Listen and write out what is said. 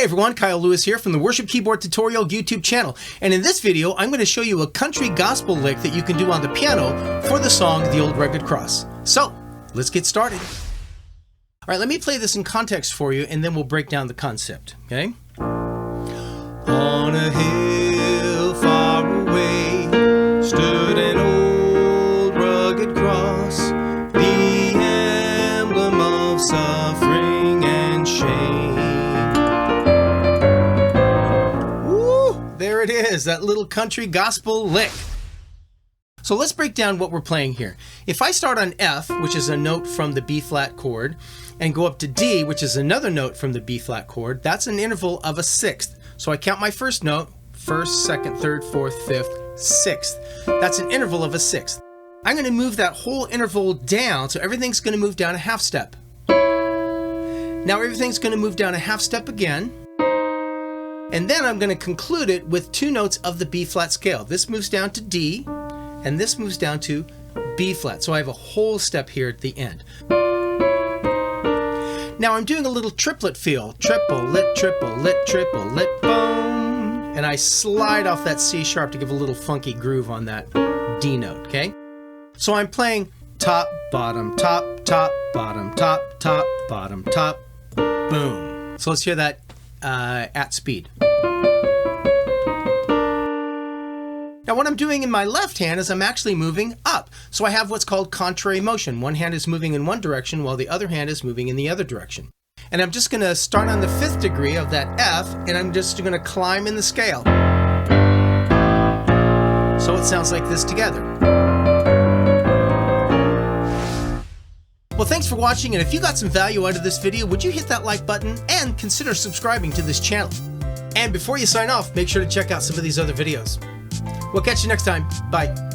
Hey everyone, Kyle Lewis here from the Worship Keyboard Tutorial YouTube channel. And in this video, I'm going to show you a country gospel lick that you can do on the piano for the song The Old Rugged Cross. So, let's get started. All right, let me play this in context for you and then we'll break down the concept, okay? On a hill far away stood an old rugged cross, the emblem of suffering and shame. Woo! There it is, that little country gospel lick. So let's break down what we're playing here. If I start on F, which is a note from the B flat chord, and go up to D, which is another note from the B flat chord, that's an interval of a sixth. So I count my first note, first, second, third, fourth, fifth, sixth. That's an interval of a sixth. I'm going to move that whole interval down, so everything's going to move down a half step. Now everything's going to move down a half step again. And then I'm going to conclude it with two notes of the B flat scale. This moves down to D, and this moves down to B flat. So I have a whole step here at the end. Now I'm doing a little triplet feel. Triple, lit, boom. And I slide off that C sharp to give a little funky groove on that D note, okay? So I'm playing top, bottom, top, top, bottom, top, top, bottom, top, boom. So let's hear that at speed. Now what I'm doing in my left hand is I'm actually moving up. So I have what's called contrary motion. One hand is moving in one direction while the other hand is moving in the other direction. And I'm just going to start on the 5th degree of that F, and I'm just going to climb in the scale. So it sounds like this together. Well, thanks for watching, and if you got some value out of this video, would you hit that like button and consider subscribing to this channel? And before you sign off, make sure to check out some of these other videos. We'll catch you next time. Bye.